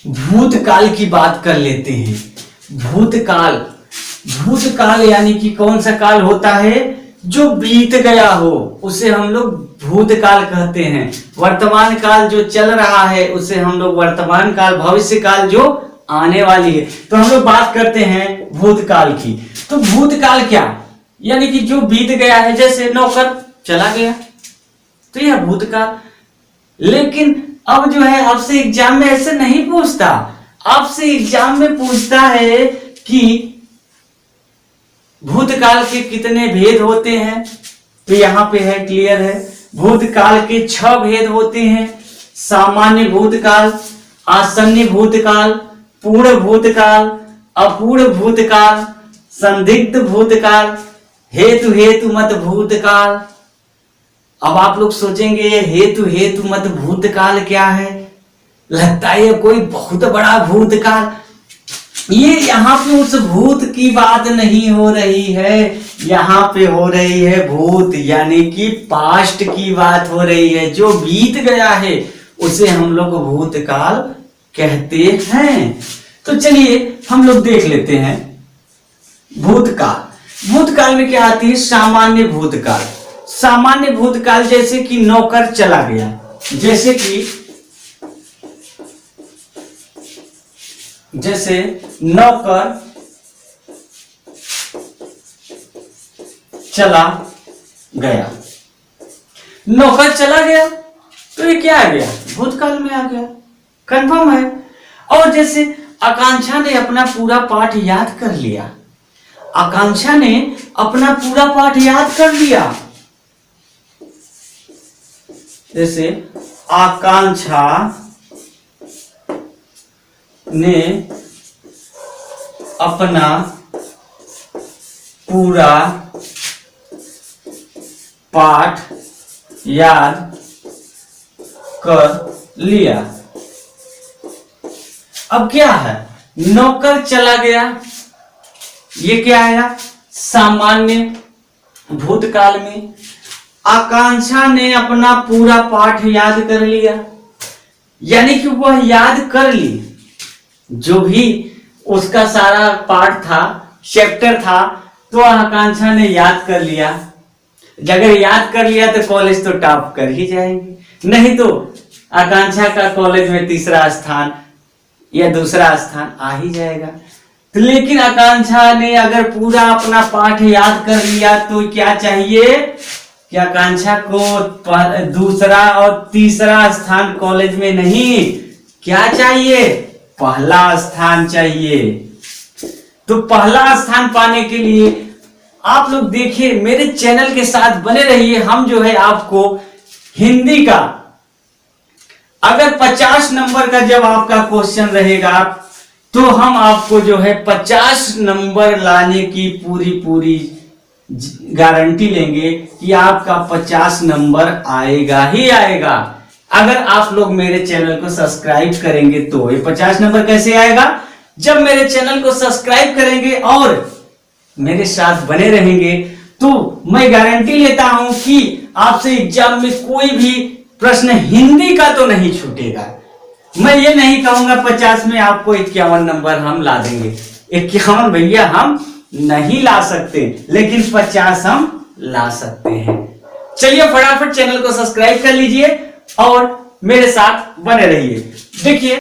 भूतकाल की बात कर लेते हैं। भूतकाल, भूतकाल यानी कि कौन सा काल होता है जो बीत गया हो, उसे हम लोग भूतकाल कहते हैं। वर्तमान काल जो चल रहा है उसे हम लोग वर्तमान काल, भविष्य काल जो आने वाली है, तो हम लोग बात करते हैं भूतकाल की। तो भूतकाल क्या, यानी कि जो बीत गया है, जैसे नौकर चला गया तो यह भूतकाल। लेकिन अब जो है आपसे एग्जाम में ऐसे नहीं पूछता, आपसे एग्जाम में पूछता है कि भूतकाल के कितने भेद होते हैं। तो यहां पे है, क्लियर है, भूतकाल के 6 भेद होते हैं। सामान्य भूतकाल, आसन्न भूतकाल, पूर्ण भूतकाल, अपूर्ण भूतकाल, संदिग्ध भूतकाल, हेतु हेतु मत भूतकाल। अब आप लोग सोचेंगे ये हेतु हेतु मत भूतकाल क्या है, लगता है ये कोई बहुत बड़ा भूतकाल। ये यहाँ पे उस भूत की बात नहीं हो रही है, यहाँ पे हो रही है भूत यानी कि पास्ट की बात हो रही है। जो बीत गया है उसे हम लोग भूतकाल कहते हैं। तो चलिए हम लोग देख लेते हैं भूतकाल। भूतकाल में क्या आती है, सामान्य भूतकाल। सामान्य भूतकाल जैसे कि नौकर चला गया, जैसे नौकर चला गया, नौकर चला गया तो ये क्या आ गया, भूतकाल में आ गया, कंफर्म है। और जैसे आकांक्षा ने अपना पूरा पाठ याद कर लिया, आकांक्षा ने अपना पूरा पाठ याद कर लिया, जैसे आकांक्षा ने अपना पूरा पाठ याद कर लिया। अब क्या है, नौकर चला गया, ये क्या आया सामान्य भूतकाल में। आकांक्षा ने अपना पूरा पाठ याद कर लिया, यानी कि वह याद कर ली, जो भी उसका सारा पाठ था, चैप्टर था, तो आकांक्षा ने याद कर लिया। अगर याद कर लिया तो कॉलेज तो टॉप कर ही जाएंगे, नहीं तो आकांक्षा का कॉलेज में तीसरा स्थान या दूसरा स्थान आ ही जाएगा। तो लेकिन आकांक्षा ने अगर पूरा अपना पाठ याद कर लिया तो क्या चाहिए कि आकांक्षा को दूसरा और तीसरा स्थान कॉलेज में नहीं, क्या चाहिए, पहला स्थान चाहिए। तो पहला स्थान पाने के लिए आप लोग देखिए, मेरे चैनल के साथ बने रहिए। हम जो है आपको हिंदी का अगर 50 नंबर का जब आपका क्वेश्चन रहेगा तो हम आपको जो है 50 नंबर लाने की पूरी गारंटी लेंगे कि आपका 50 नंबर आएगा ही आएगा। अगर आप लोग मेरे चैनल को सब्सक्राइब करेंगे तो ये 50 नंबर कैसे आएगा, जब मेरे चैनल को सब्सक्राइब करेंगे और मेरे साथ बने रहेंगे तो मैं गारंटी लेता हूं कि आपसे एग्जाम में कोई भी प्रश्न हिंदी का तो नहीं छूटेगा। मैं ये नहीं कहूंगा 50 में आपको 51 नंबर हम ला देंगे, 51 भैया हम नहीं ला सकते, लेकिन 50 हम ला सकते हैं। चलिए फटाफट चैनल को सब्सक्राइब कर लीजिए और मेरे साथ बने रहिए। देखिए,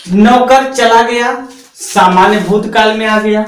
नौकर चला गया, सामान्य भूतकाल में आ गया।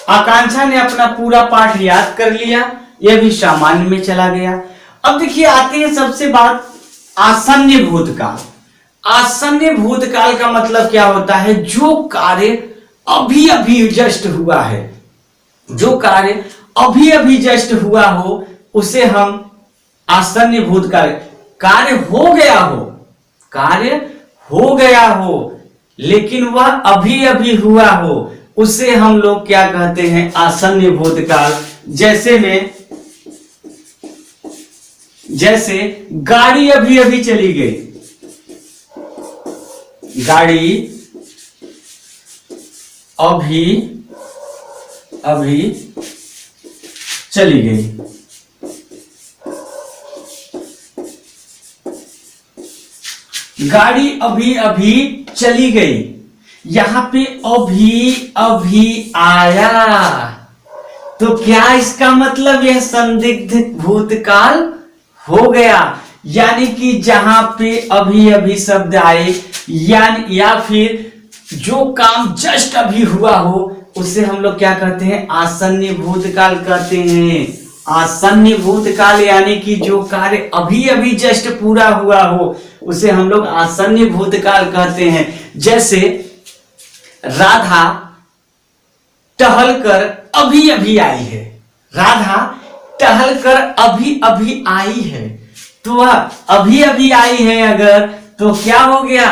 आकांक्षा ने अपना पूरा पाठ याद कर लिया, यह भी सामान्य में चला गया। अब देखिए आती है सबसे बात आसन्न भूतकाल। आसन्न भूतकाल का मतलब क्या होता है, जो कार्य अभी अभी जस्ट हुआ है, जो कार्य अभी अभी जस्ट हुआ हो उसे हम आसन्न भूतकाल, कार्य हो गया हो, कार्य हो गया हो लेकिन वह अभी अभी हुआ हो, उसे हम लोग क्या कहते हैं, आसन्न भूतकाल। जैसे गाड़ी अभी अभी चली गई, गाड़ी अभी अभी चली गई। गाड़ी अभी अभी चली गई। यहाँ पे अभी अभी आया, तो क्या इसका मतलब यह संदिग्ध भूतकाल हो गया। यानी कि जहां पे अभी अभी शब्द आए या फिर जो काम जस्ट अभी हुआ हो उसे हम लोग क्या कहते हैं, आसन्न भूतकाल कहते हैं। आसन्न भूतकाल यानी कि जो कार्य अभी अभी जस्ट पूरा हुआ हो उसे हम लोग आसन्न भूतकाल कहते हैं। जैसे राधा टहलकर अभी अभी आई है, राधा टहलकर अभी अभी आई है, तो वह अभी अभी आई है अगर, तो क्या हो गया,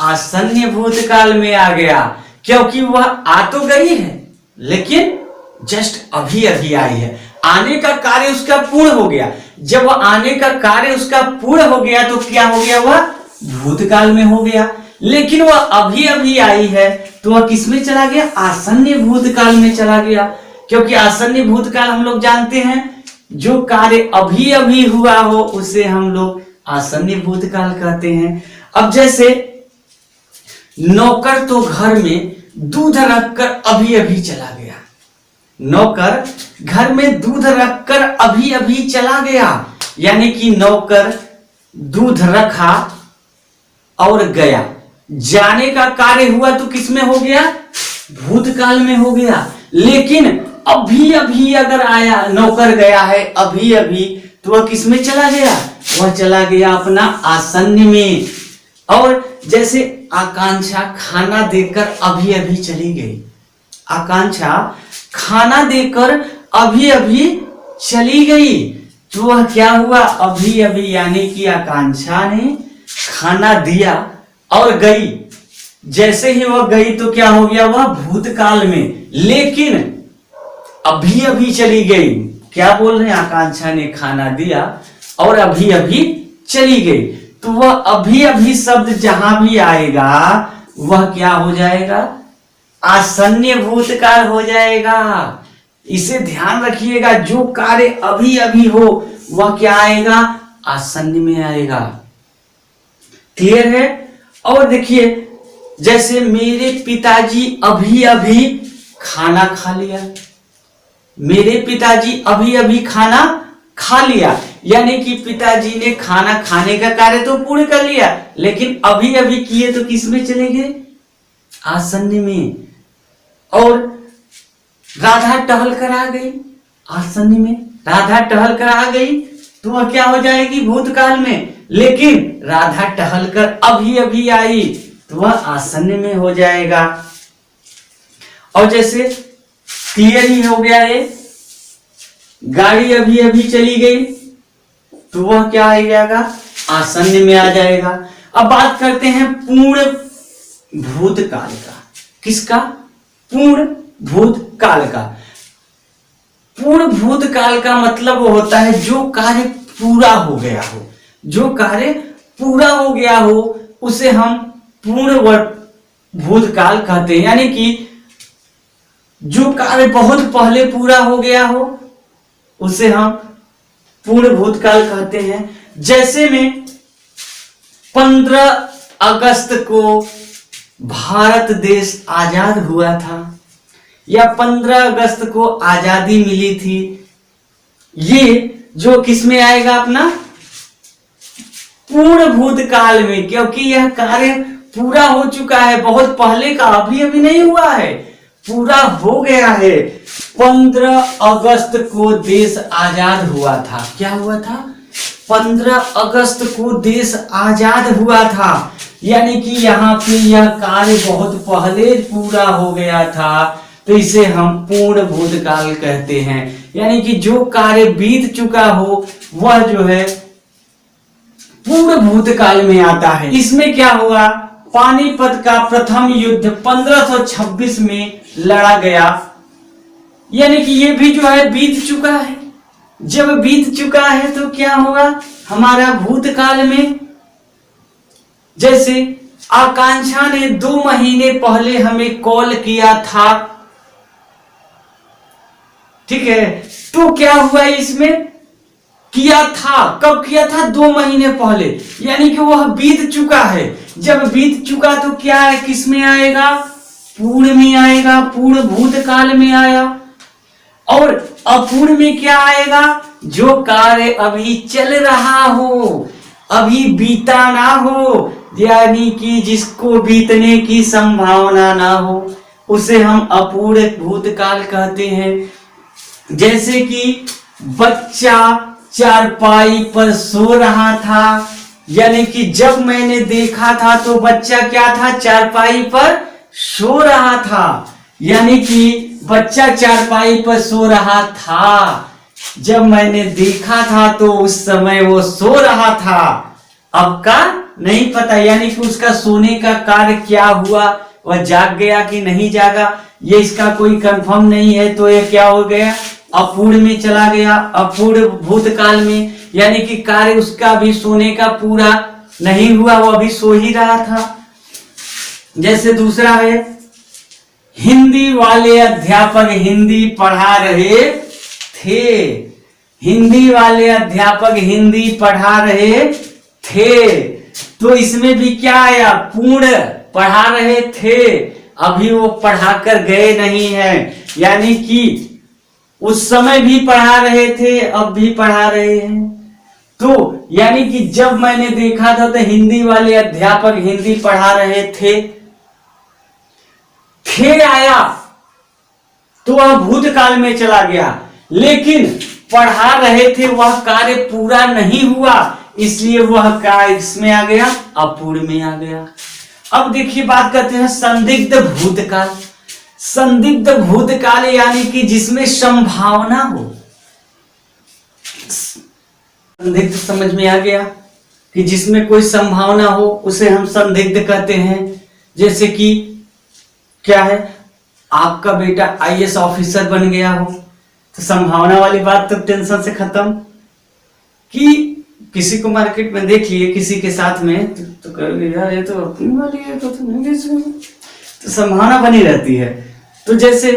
आसन्न भूतकाल में आ गया, क्योंकि वह आ तो गई है लेकिन जस्ट अभी अभी आई है। आने का कार्य उसका पूर्ण हो गया। जब वह आने का कार्य उसका पूर्ण हो गया तो क्या हो गया, वह भूतकाल में हो गया। लेकिन वह अभी अभी आई है तो वह किस में चला गया, आसन्न भूतकाल में चला गया। क्योंकि आसन्न भूतकाल हम लोग जानते हैं जो कार्य अभी अभी हुआ हो उसे हम लोग आसन्न भूतकाल कहते हैं। अब जैसे नौकर तो घर में दूध रखकर अभी अभी चला गया, नौकर घर में दूध रखकर अभी अभी चला गया, यानी कि नौकर दूध रखा और गया, जाने का कार्य हुआ तो किसमें हो गया, भूतकाल में हो गया। लेकिन अभी अभी अगर आया, नौकर गया है अभी अभी, तो वह किसमें चला गया, वह चला गया अपना आसन्न में। और जैसे आकांक्षा खाना देकर अभी अभी चली गई, आकांक्षा खाना देकर अभी अभी चली गई, तो वह क्या हुआ, अभी अभी, यानी कि आकांक्षा ने खाना दिया और गई। जैसे ही वह गई तो क्या हो गया, वह भूतकाल में। लेकिन अभी अभी चली गई, क्या बोल रहे हैं, आकांक्षा ने खाना दिया और अभी अभी चली गई, तो वह अभी अभी शब्द जहां भी आएगा वह क्या हो जाएगा, आसन्न भूतकाल हो जाएगा। इसे ध्यान रखिएगा, जो कार्य अभी अभी हो वह क्या आएगा, आसन्न में आएगा। क्लियर है। और देखिए जैसे मेरे पिताजी अभी अभी खाना खा लिया, मेरे पिताजी अभी अभी खाना खा लिया, यानी कि पिताजी ने खाना खाने का कार्य तो पूर्ण कर लिया लेकिन अभी अभी किए तो किस में चले गए, आसन्न में। और राधा टहल कर आ गई, आसन्न में, राधा टहल कर आ गई तो वह क्या हो जाएगी, भूतकाल में। लेकिन राधा टहल कर अभी अभी आई तो वह आसन्न में हो जाएगा। और जैसे क्लियर ही हो गया है, गाड़ी अभी अभी चली गई तो वह क्या आ जाएगा, आसन्न में आ जाएगा। अब बात करते हैं पूर्ण भूतकाल का। किसका, पूर्ण भूतकाल का। पूर्ण भूतकाल का मतलब वो होता है जो कार्य पूरा हो गया हो, जो कार्य पूरा हो गया हो उसे हम पूर्ण भूतकाल कहते हैं। यानी कि जो कार्य बहुत पहले पूरा हो गया हो उसे हम पूर्ण भूतकाल कहते हैं। जैसे में 15 अगस्त को भारत देश आजाद हुआ था या 15 अगस्त को आजादी मिली थी, ये जो किसमें आएगा, अपना पूर्ण भूतकाल में, क्योंकि यह कार्य पूरा हो चुका है, बहुत पहले का, अभी अभी नहीं हुआ है, पूरा हो गया है। 15 अगस्त को देश आजाद हुआ था। क्या हुआ था, 15 अगस्त को देश आजाद हुआ था, यानी कि यहाँ पे यह कार्य बहुत पहले पूरा हो गया था, तो इसे हम पूर्ण भूतकाल कहते हैं। यानी कि जो कार्य बीत चुका हो वह जो है पूर्ण भूतकाल में आता है। इसमें क्या हुआ, पानीपत का प्रथम युद्ध 1526 में लड़ा गया, यानी कि ये भी जो है बीत चुका है। जब बीत चुका है तो क्या होगा, हमारा भूतकाल में। जैसे आकांक्षा ने 2 महीने पहले हमें कॉल किया था, ठीक है, तो क्या हुआ, इसमें किया था, कब किया था, 2 महीने पहले, यानी कि वह बीत चुका है। जब बीत चुका तो क्या है, किस में आएगा, पूर्ण में आएगा, पूर्ण भूतकाल में आया। और अपूर्ण में क्या आएगा, जो कार्य अभी चल रहा हो, अभी बीता ना हो, यानी कि जिसको बीतने की संभावना ना हो, उसे हम अपूर्ण भूतकाल कहते हैं। जैसे कि बच्चा चारपाई पर सो रहा था, यानी कि जब मैंने देखा था तो बच्चा क्या था, चारपाई पर सो रहा था, यानी कि बच्चा चारपाई पर सो रहा था। जब मैंने देखा था तो उस समय वो सो रहा था, अब का नहीं पता, यानी कि उसका सोने का कार्य क्या हुआ, वह जाग गया कि नहीं जागा, ये इसका कोई कंफर्म नहीं है। तो ये क्या हो गया, अपूर्ण में चला गया, अपूर्ण भूतकाल में, यानी कि कार्य उसका भी सोने का पूरा नहीं हुआ, वो अभी सो ही रहा था। जैसे दूसरा है, हिंदी वाले अध्यापक हिंदी पढ़ा रहे थे, हिंदी वाले अध्यापक हिंदी पढ़ा रहे थे, तो इसमें भी क्या आया, पूर्ण, पढ़ा रहे थे, अभी वो पढ़ाकर गए नहीं है, यानी कि उस समय भी पढ़ा रहे थे, अब भी पढ़ा रहे हैं। तो यानी कि जब मैंने देखा था तो हिंदी वाले अध्यापक हिंदी पढ़ा रहे थे आया तो वह भूतकाल में चला गया, लेकिन पढ़ा रहे थे वह कार्य पूरा नहीं हुआ, इसलिए वह कार्य इसमें आ गया, अपूर्ण में आ गया। अब देखिए बात करते हैं संदिग्ध भूतकाल। संदिग्ध भूतकाल यानी कि जिसमें संभावना हो, संदिग्ध समझ में आ गया कि जिसमें कोई संभावना हो उसे हम संदिग्ध कहते हैं। जैसे कि क्या है, आपका बेटा आईएएस ऑफिसर बन गया हो, तो संभावना वाली बात तो टेंशन से खत्म। कि किसी को मार्केट में देख लिए किसी के साथ में तो कहोगे यार ये तो अपनी वाली है, तो संभावना बनी रहती है। तो जैसे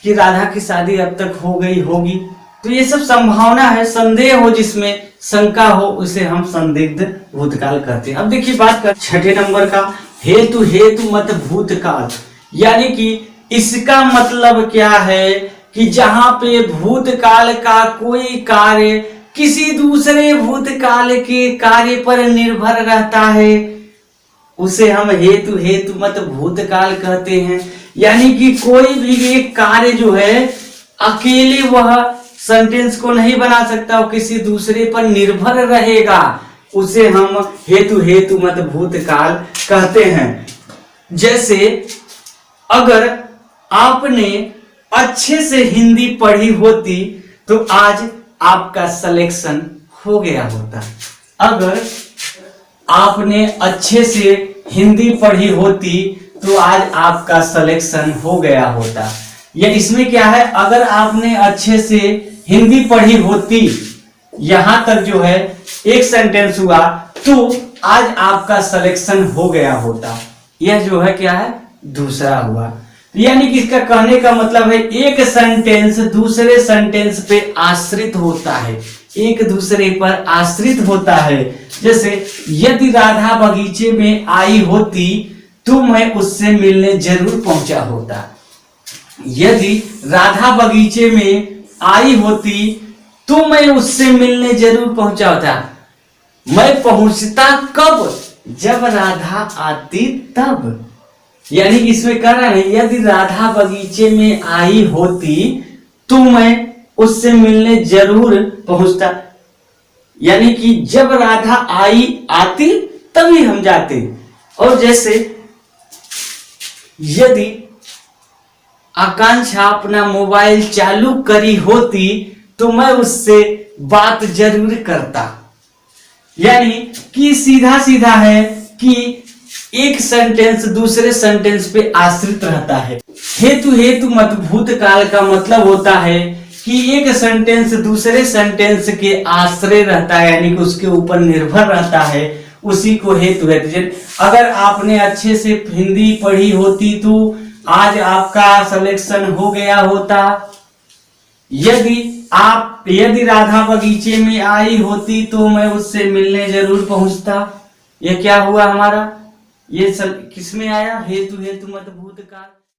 कि राधा की शादी अब तक हो गई होगी, तो ये सब संभावना है, संदेह हो जिसमें शंका हो उसे हम संदिग्ध भूतकाल कहते हैं। अब देखिए बात कर छठे नंबर का, हेतु हेतु मत भूतकाल, यानी कि इसका मतलब क्या है कि जहां पे भूतकाल का कोई कार्य किसी दूसरे भूतकाल के कार्य पर निर्भर रहता है उसे हम हेतु हेतु मत भूतकाल कहते हैं। यानी कि कोई भी एक कार्य जो है अकेले वह सेंटेंस को नहीं बना सकता, वो किसी दूसरे पर निर्भर रहेगा, उसे हम हेतु हेतु मत भूतकाल कहते हैं। जैसे अगर आपने अच्छे से हिंदी पढ़ी होती तो आज आपका सिलेक्शन हो गया होता। अगर आपने अच्छे से हिंदी पढ़ी होती तो आज आपका सिलेक्शन हो गया होता। या इसमें क्या है, अगर आपने अच्छे से हिंदी पढ़ी होती, यहां तक जो है एक सेंटेंस हुआ तो आज आपका सिलेक्शन हो गया होता। यह जो है क्या है, दूसरा हुआ। यानी कि इसका कहने का मतलब है एक सेंटेंस दूसरे सेंटेंस पे आश्रित होता है, एक दूसरे पर आश्रित होता है। जैसे यदि राधा बगीचे में आई होती तो मैं उससे मिलने जरूर पहुंचा होता। यदि राधा बगीचे में आई होती तो मैं उससे मिलने जरूर पहुंचा होता। मैं पहुंचता कब, जब राधा आती तब। यानी इसमें कह रहा है यदि राधा बगीचे में आई होती तो मैं उससे मिलने जरूर पहुंचता। यानी कि जब राधा आती तभी हम जाते। और जैसे यदि आकांक्षा अपना मोबाइल चालू करी होती तो मैं उससे बात जरूर करता। यानी कि सीधा सीधा है कि एक सेंटेंस दूसरे सेंटेंस पे आश्रित रहता है। हेतु हेतु मत भूतकाल का मतलब होता है कि एक सेंटेंस दूसरे सेंटेंस के आश्रय रहता है, यानी कि उसके ऊपर निर्भर रहता है, उसी को हेतु हेतु। अगर आपने अच्छे से हिंदी पढ़ी होती तो आज आपका सिलेक्शन हो गया होता। यदि राधा बगीचे में आई होती तो मैं उससे मिलने जरूर पहुंचता। यह क्या हुआ हमारा, ये किस में आया, हेतु हेतु मत भूतकाल।